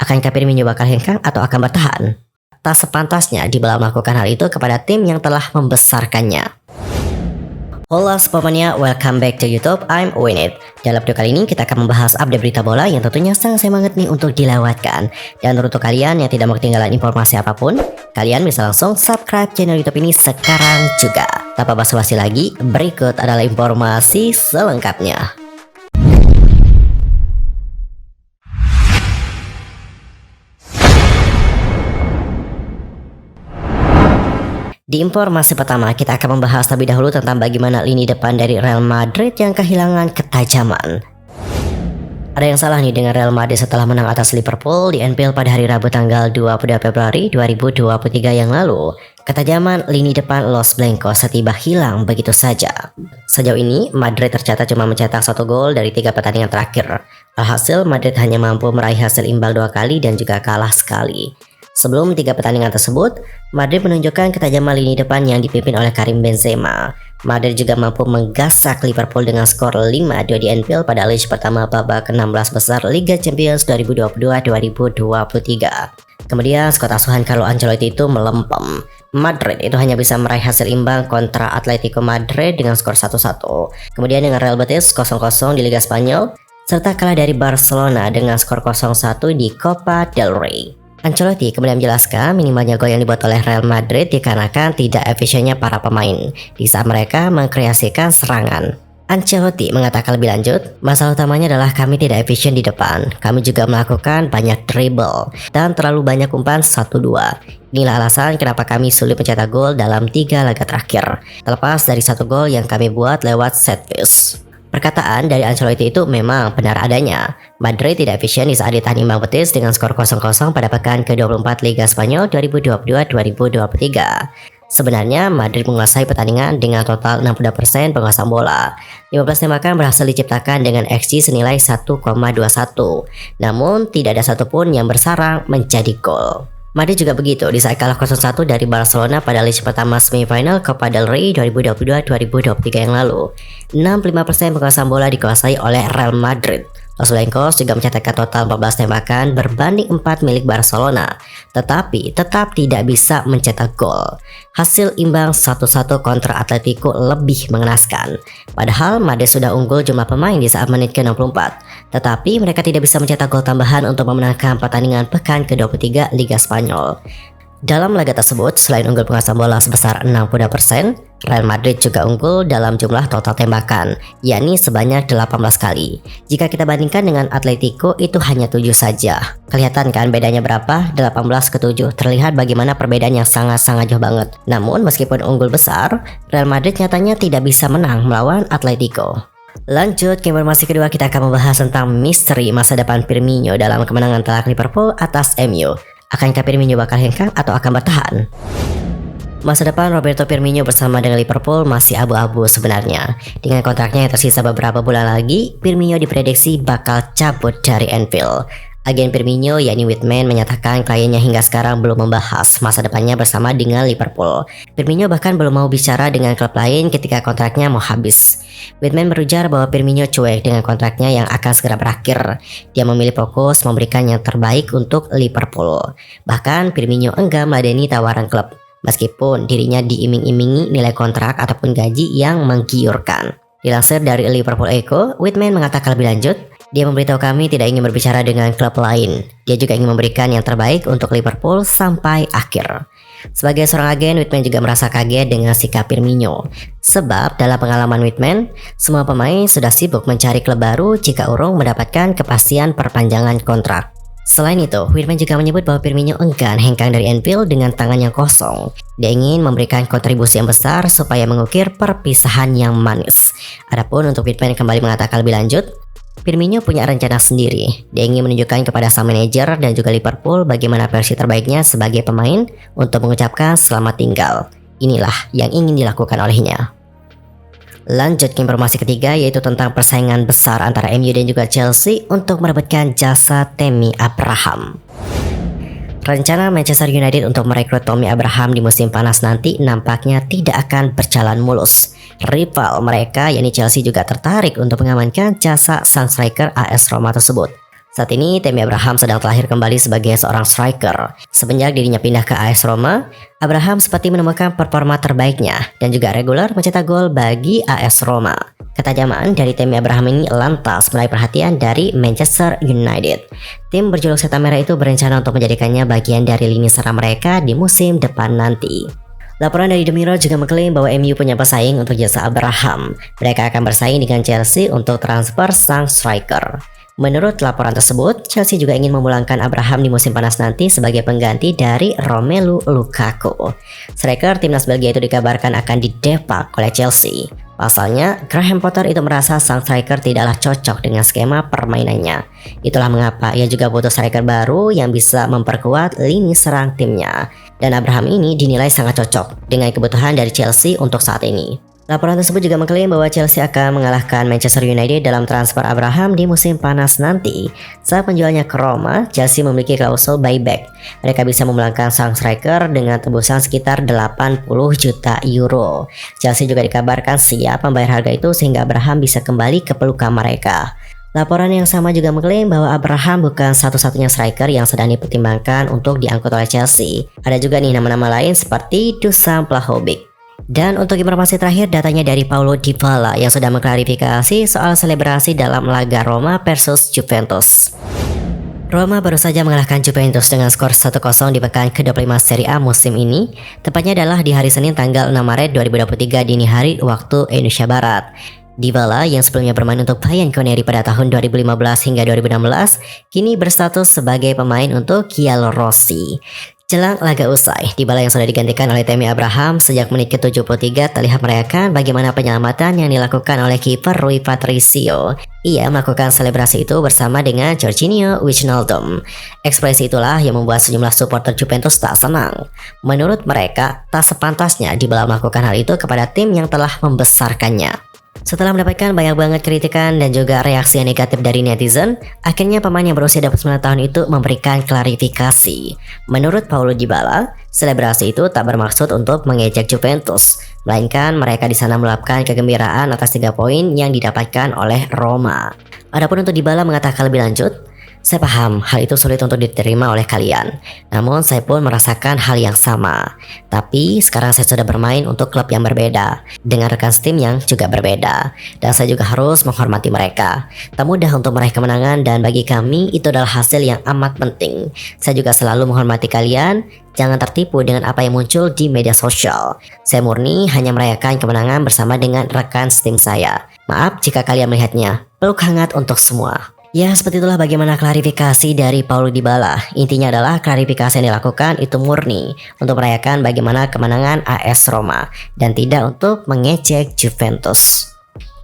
Akankah Firmino bakal hengkang atau akan bertahan? Tak sepantasnya Dybala melakukan hal itu kepada tim yang telah membesarkannya. Halo Sportmania, welcome back to YouTube, I'm Winit. Dalam video kali ini kita akan membahas update berita bola yang tentunya sangat semangat nih untuk dilewatkan. Dan untuk kalian yang tidak mau ketinggalan informasi apapun, kalian bisa langsung subscribe channel YouTube ini sekarang juga. Tanpa basa-basi lagi, berikut adalah informasi selengkapnya. Di informasi pertama, kita akan membahas terlebih dahulu tentang bagaimana lini depan dari Real Madrid yang kehilangan ketajaman. Ada yang salah nih dengan Real Madrid setelah menang atas Liverpool di Anfield pada hari Rabu tanggal 22 Februari 2023 yang lalu. Ketajaman lini depan Los Blancos setiba hilang begitu saja. Sejauh ini, Madrid tercatat cuma mencetak 1 gol dari 3 pertandingan terakhir. Alhasil, Madrid hanya mampu meraih hasil imbang 2 kali dan juga kalah sekali. Sebelum 3 pertandingan tersebut, Madrid menunjukkan ketajaman lini depan yang dipimpin oleh Karim Benzema. Madrid juga mampu menggasak Liverpool dengan skor 5-2 di Anfield pada leg pertama babak ke-16 besar Liga Champions 2022-2023. Kemudian skuad asuhan Carlo Ancelotti itu melempem. Madrid itu hanya bisa meraih hasil imbang kontra Atletico Madrid dengan skor 1-1. Kemudian dengan Real Betis 0-0 di Liga Spanyol, serta kalah dari Barcelona dengan skor 0-1 di Copa del Rey. Ancelotti kemudian menjelaskan minimanya gol yang dibuat oleh Real Madrid dikarenakan tidak efisiennya para pemain di saat mereka mengkreasikan serangan. Ancelotti mengatakan lebih lanjut, masalah utamanya adalah kami tidak efisien di depan. Kami juga melakukan banyak dribble dan terlalu banyak umpan 1-2. Inilah alasan kenapa kami sulit mencetak gol dalam 3 laga terakhir, terlepas dari 1 gol yang kami buat lewat set piece. Perkataan dari Ancelotti itu memang benar adanya. Madrid tidak efisien di saat ditahan imbang Betis dengan skor 0-0 pada pekan ke-24 Liga Spanyol 2022-2023. Sebenarnya Madrid menguasai pertandingan dengan total 60% penguasaan bola. 15 tembakan berhasil diciptakan dengan XG senilai 1,21. Namun tidak ada satupun yang bersarang menjadi gol. Madrid juga begitu di saat kalah 0-1 dari Barcelona pada leg pertama semifinal Copa del Rey 2022-2023 yang lalu. 65% penguasaan bola dikuasai oleh Real Madrid. Los Blancos juga mencatatkan total 14 tembakan berbanding 4 milik Barcelona, tetapi tetap tidak bisa mencetak gol. Hasil imbang 1-1 kontra Atletico lebih mengenaskan. Padahal Madrid sudah unggul jumlah pemain di saat menit ke-64, tetapi mereka tidak bisa mencetak gol tambahan untuk memenangkan pertandingan pekan ke-23 Liga Spanyol. Dalam laga tersebut, selain unggul penguasaan bola sebesar 60%, Real Madrid juga unggul dalam jumlah total tembakan, yakni sebanyak 18 kali. Jika kita bandingkan dengan Atletico, itu hanya 7 saja. Kelihatan kan bedanya berapa? 18-7. Terlihat bagaimana perbedaan yang sangat-sangat jauh banget. Namun, meskipun unggul besar, Real Madrid nyatanya tidak bisa menang melawan Atletico. Lanjut ke informasi kedua, kita akan membahas tentang misteri masa depan Firmino dalam kemenangan telak Liverpool atas MU. Akankah Firmino bakal hengkang atau akan bertahan? Masa depan Roberto Firmino bersama dengan Liverpool masih abu-abu sebenarnya. Dengan kontraknya yang tersisa beberapa bulan lagi, Firmino diprediksi bakal cabut dari Anfield. Agen Firmino yakni Whitman menyatakan kliennya hingga sekarang belum membahas masa depannya bersama dengan Liverpool. Firmino bahkan belum mau bicara dengan klub lain ketika kontraknya mau habis. Whitman berujar bahwa Firmino cuek dengan kontraknya yang akan segera berakhir. Dia memilih fokus memberikan yang terbaik untuk Liverpool. Bahkan Firmino enggan meladeni tawaran klub, meskipun dirinya diiming-imingi nilai kontrak ataupun gaji yang menggiurkan. Dilansir dari Liverpool Echo, Whitman mengatakan lebih lanjut, dia memberitahu kami tidak ingin berbicara dengan klub lain. Dia juga ingin memberikan yang terbaik untuk Liverpool sampai akhir. Sebagai seorang agen, Whitman juga merasa kaget dengan sikap Firmino. Sebab dalam pengalaman Whitman, semua pemain sudah sibuk mencari klub baru jika urung mendapatkan kepastian perpanjangan kontrak. Selain itu, Whitman juga menyebut bahwa Firmino enggan hengkang dari Anfield dengan tangan yang kosong. Dia ingin memberikan kontribusi yang besar supaya mengukir perpisahan yang manis. Adapun untuk Whitman kembali mengatakan lebih lanjut, Firmino punya rencana sendiri. Dia ingin menunjukkan kepada sang manajer dan juga Liverpool bagaimana versi terbaiknya sebagai pemain untuk mengucapkan selamat tinggal. Inilah yang ingin dilakukan olehnya. Lanjut ke informasi ketiga, yaitu tentang persaingan besar antara MU dan juga Chelsea untuk merebutkan jasa Tammy Abraham. Rencana Manchester United untuk merekrut Tammy Abraham di musim panas nanti nampaknya tidak akan berjalan mulus. Rival mereka yakni Chelsea juga tertarik untuk mengamankan jasa sang striker AS Roma tersebut. Saat ini Tammy Abraham sedang terlahir kembali sebagai seorang striker. Semenjak dirinya pindah ke AS Roma, Abraham seperti menemukan performa terbaiknya dan juga reguler mencetak gol bagi AS Roma. Ketajaman dari Tammy Abraham ini lantas menarik perhatian dari Manchester United. Tim berjuluk Setan Merah itu berencana untuk menjadikannya bagian dari lini serang mereka di musim depan nanti. Laporan dari The Mirror juga mengklaim bahwa MU punya pesaing untuk jasa Abraham. Mereka akan bersaing dengan Chelsea untuk transfer sang striker. Menurut laporan tersebut, Chelsea juga ingin memulangkan Abraham di musim panas nanti sebagai pengganti dari Romelu Lukaku. Striker timnas Belgia itu dikabarkan akan didepak oleh Chelsea. Pasalnya, Graham Potter itu merasa sang striker tidaklah cocok dengan skema permainannya. Itulah mengapa ia juga butuh striker baru yang bisa memperkuat lini serang timnya. Dan Abraham ini dinilai sangat cocok dengan kebutuhan dari Chelsea untuk saat ini. Laporan tersebut juga mengklaim bahwa Chelsea akan mengalahkan Manchester United dalam transfer Abraham di musim panas nanti. Saat penjualnya ke Roma, Chelsea memiliki klausul buyback. Mereka bisa memulangkan sang striker dengan tebusan sekitar 80 juta euro. Chelsea juga dikabarkan siap membayar harga itu sehingga Abraham bisa kembali ke pelukan mereka. Laporan yang sama juga mengklaim bahwa Abraham bukan satu-satunya striker yang sedang dipertimbangkan untuk diangkut oleh Chelsea. Ada juga nih nama-nama lain seperti Dusan Vlahovic. Dan untuk informasi terakhir, datanya dari Paulo Dybala yang sudah mengklarifikasi soal selebrasi dalam laga Roma versus Juventus. Roma baru saja mengalahkan Juventus dengan skor 1-0 di pekan ke-25 Serie A musim ini. Tepatnya adalah di hari Senin tanggal 6 Maret 2023 dini hari waktu Indonesia Barat. Dybala yang sebelumnya bermain untuk Bayern Coneri pada tahun 2015 hingga 2016 kini berstatus sebagai pemain untuk Giallorossi. Jelang laga usai, Dybala yang sudah digantikan oleh Tammy Abraham sejak menit ke-73 terlihat merayakan bagaimana penyelamatan yang dilakukan oleh kiper Rui Patricio. Ia melakukan selebrasi itu bersama dengan Georginio Wijnaldum. Ekspresi itulah yang membuat sejumlah supporter Juventus tak senang. Menurut mereka, tak sepantasnya Dybala melakukan hal itu kepada tim yang telah membesarkannya. Setelah mendapatkan banyak banget kritikan dan juga reaksi yang negatif dari netizen, akhirnya pemain yang berusia 29 tahun itu memberikan klarifikasi. Menurut Paulo Dybala, selebrasi itu tak bermaksud untuk mengejek Juventus, melainkan mereka di sana meluapkan kegembiraan atas 3 poin yang didapatkan oleh Roma. Adapun untuk Dybala mengatakan lebih lanjut, "Saya paham hal itu sulit untuk diterima oleh kalian. Namun saya pun merasakan hal yang sama. Tapi sekarang saya sudah bermain untuk klub yang berbeda, dengan rekan setim yang juga berbeda. Dan saya juga harus menghormati mereka. Tak mudah untuk meraih kemenangan dan bagi kami itu adalah hasil yang amat penting. Saya juga selalu menghormati kalian. Jangan tertipu dengan apa yang muncul di media sosial. Saya murni hanya merayakan kemenangan bersama dengan rekan setim saya. Maaf jika kalian melihatnya. Peluk hangat untuk semua." Ya, seperti itulah bagaimana klarifikasi dari Paulo Dybala. Intinya adalah klarifikasi yang dilakukan itu murni untuk merayakan bagaimana kemenangan AS Roma dan tidak untuk mengejek Juventus.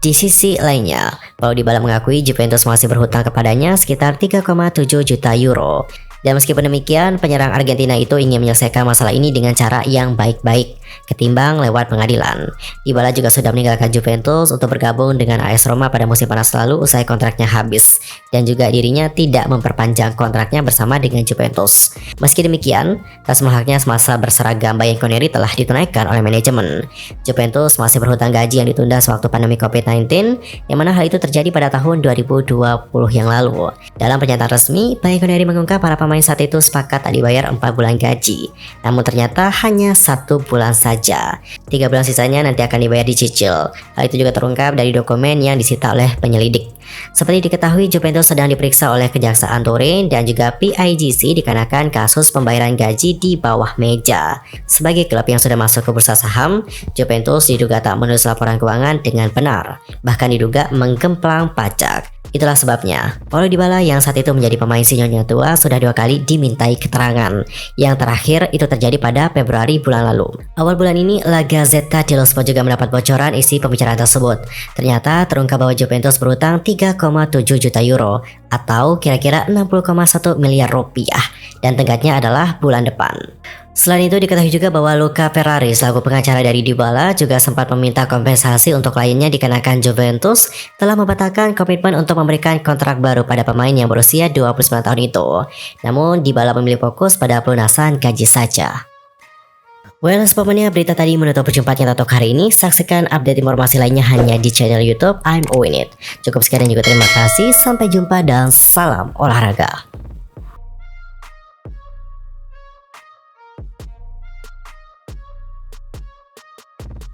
Di sisi lainnya, Paulo Dybala mengakui Juventus masih berhutang kepadanya sekitar 3,7 juta euro. Dan meskipun demikian, penyerang Argentina itu ingin menyelesaikan masalah ini dengan cara yang baik-baik ketimbang lewat pengadilan. Dybala juga sudah meninggalkan Juventus untuk bergabung dengan AS Roma pada musim panas lalu usai kontraknya habis. Dan juga dirinya tidak memperpanjang kontraknya bersama dengan Juventus. Meski demikian, transfer haknya semasa berseragam Bayern Coneri telah ditunaikan oleh manajemen. Juventus masih berhutang gaji yang ditunda sewaktu pandemi COVID-19, yang mana hal itu terjadi pada tahun 2020 yang lalu. Dalam pernyataan resmi, Bayern Coneri mengungkap para pemain saat itu sepakat tak dibayar 4 bulan gaji. Namun ternyata hanya 1 bulan saja. 3 bulan sisanya nanti akan dibayar dicicil. Hal itu juga terungkap dari dokumen yang disita oleh penyelidik. Seperti diketahui, Juventus sedang diperiksa oleh Kejaksaan Turin dan juga PIGC dikarenakan kasus pembayaran gaji di bawah meja. Sebagai klub yang sudah masuk ke bursa saham, Juventus diduga tak menulis laporan keuangan dengan benar, bahkan diduga menggemplang pajak. Itulah sebabnya, Paulo Dybala yang saat itu menjadi pemain senior yang tua sudah 2 kali dimintai keterangan. Yang terakhir itu terjadi pada Februari bulan lalu. Awal bulan ini, La Gazzetta dello Sport juga mendapat bocoran isi pembicaraan tersebut. Ternyata terungkap bahwa Juventus berutang 3,7 juta euro atau kira-kira 60,1 miliar rupiah dan tenggatnya adalah bulan depan. Selain itu diketahui juga bahwa Luca Ferrari selaku pengacara dari Dybala juga sempat meminta kompensasi untuk kliennya dikarenakan Juventus telah membatalkan komitmen untuk memberikan kontrak baru pada pemain yang berusia 29 tahun itu. Namun Dybala memilih fokus pada pelunasan gaji saja. Well, sepemanya berita tadi menutup perjumpaan kita untuk hari ini. Saksikan update informasi lainnya hanya di channel YouTube I'm Owin It. Cukup sekian dan juga terima kasih. Sampai jumpa dan salam olahraga.